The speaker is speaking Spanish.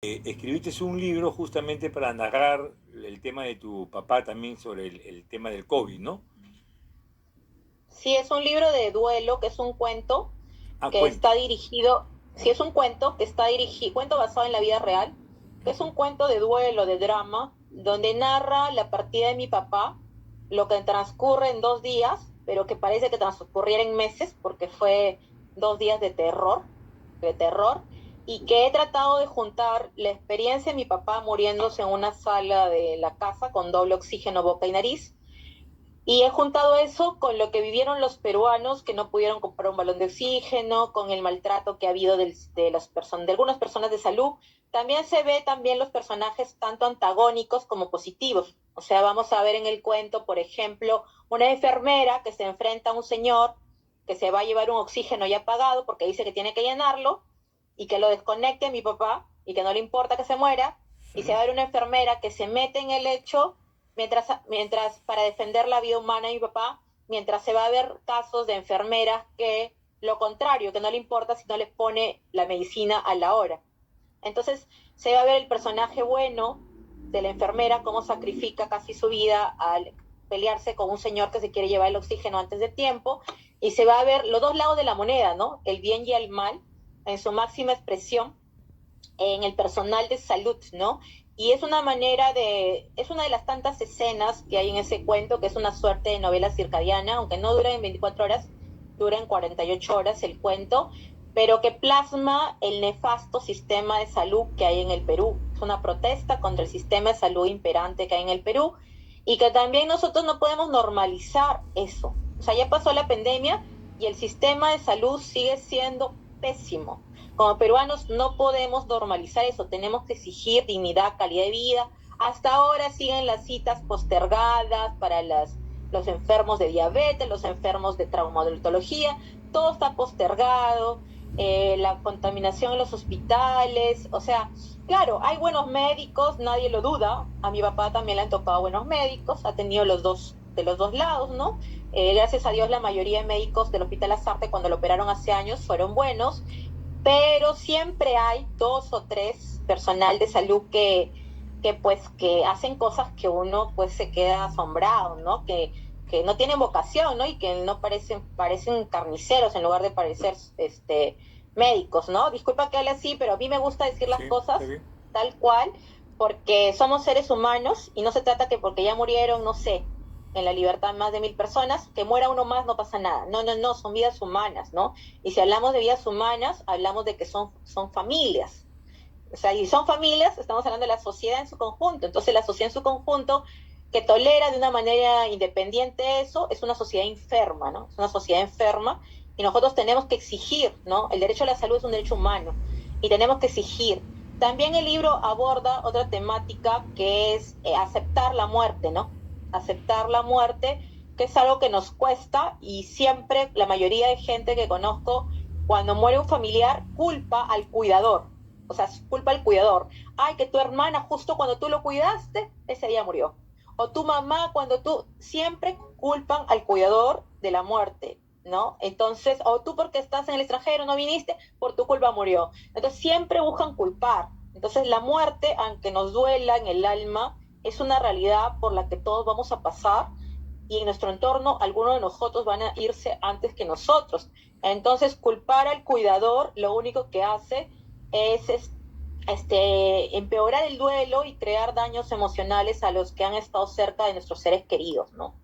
Escribiste un libro justamente para narrar el tema de tu papá también sobre el tema del COVID, ¿no? Sí, es un libro de duelo, que es un cuento Ah, que está cuento. dirigido, sí es un cuento que está dirigido, cuento basado en la vida real, que es un cuento de duelo, de drama, donde narra la partida de mi papá, lo que transcurre en 2 días, pero que parece que transcurriera en meses, porque fue 2 días de terror, y que he tratado de juntar la experiencia de mi papá muriéndose en una sala de la casa con doble oxígeno, boca y nariz, y he juntado eso con lo que vivieron los peruanos que no pudieron comprar un balón de oxígeno, con el maltrato que ha habido de algunas personas de salud. También se ve también los personajes tanto antagónicos como positivos. O sea, vamos a ver en el cuento, por ejemplo, una enfermera que se enfrenta a un señor que se va a llevar un oxígeno ya pagado porque dice que tiene que llenarlo y que lo desconecte a mi papá y que no le importa que se muera. Y se va a ver una enfermera que se mete en el hecho mientras para defender la vida humana de mi papá, mientras se va a ver casos de enfermeras que lo contrario, que no le importa si no les pone la medicina a la hora. Entonces se va a ver el personaje bueno de la enfermera, cómo sacrifica casi su vida al pelearse con un señor que se quiere llevar el oxígeno antes de tiempo, y se va a ver los dos lados de la moneda, ¿no? El bien y el mal en su máxima expresión, en el personal de salud, ¿no? Y es una de las tantas escenas que hay en ese cuento, que es una suerte de novela circadiana, aunque no dura en 24 horas, dura en 48 horas el cuento, pero que plasma el nefasto sistema de salud que hay en el Perú. Es una protesta contra el sistema de salud imperante que hay en el Perú, y que también nosotros no podemos normalizar eso. O sea, ya pasó la pandemia y el sistema de salud sigue siendo pésimo. Como peruanos no podemos normalizar eso, tenemos que exigir dignidad, calidad de vida. Hasta ahora siguen las citas postergadas para los enfermos de diabetes, los enfermos de traumatología, todo está postergado, la contaminación en los hospitales, o sea, claro, hay buenos médicos, nadie lo duda, a mi papá también le han tocado buenos médicos, ha tenido de los dos lados, ¿no? Gracias a Dios la mayoría de médicos del Hospital Azarte cuando lo operaron hace años fueron buenos, pero siempre hay dos o tres personal de salud que hacen cosas que uno pues se queda asombrado, ¿no? Que no tienen vocación, ¿no? Y que no parecen carniceros en lugar de parecer médicos, ¿no? Disculpa que hable así, pero a mí me gusta decir las Sí, está cosas bien. tal cual, porque somos seres humanos y no se trata que porque ya murieron, no sé, en la libertad más de 1000 personas, que muera uno más no pasa nada. No, no, no, son vidas humanas, ¿no? Y si hablamos de vidas humanas, hablamos de que son familias. O sea, y son familias, estamos hablando de la sociedad en su conjunto. Entonces, la sociedad en su conjunto que tolera de una manera independiente eso, es una sociedad enferma, ¿no? Es una sociedad enferma y nosotros tenemos que exigir, ¿no? El derecho a la salud es un derecho humano y tenemos que exigir. También el libro aborda otra temática que es aceptar la muerte, ¿no? Aceptar la muerte, que es algo que nos cuesta y siempre la mayoría de gente que conozco, cuando muere un familiar, culpa al cuidador. O sea, culpa al cuidador. Ay, que tu hermana justo cuando tú lo cuidaste, ese día murió. O tu mamá cuando tú, siempre culpan al cuidador de la muerte, ¿no? Entonces, o tú porque estás en el extranjero, no viniste, por tu culpa murió. Entonces, siempre buscan culpar. Entonces, la muerte, aunque nos duela en el alma, es una realidad por la que todos vamos a pasar, y en nuestro entorno algunos de nosotros van a irse antes que nosotros. Entonces, culpar al cuidador lo único que hace es empeorar el duelo y crear daños emocionales a los que han estado cerca de nuestros seres queridos, ¿no?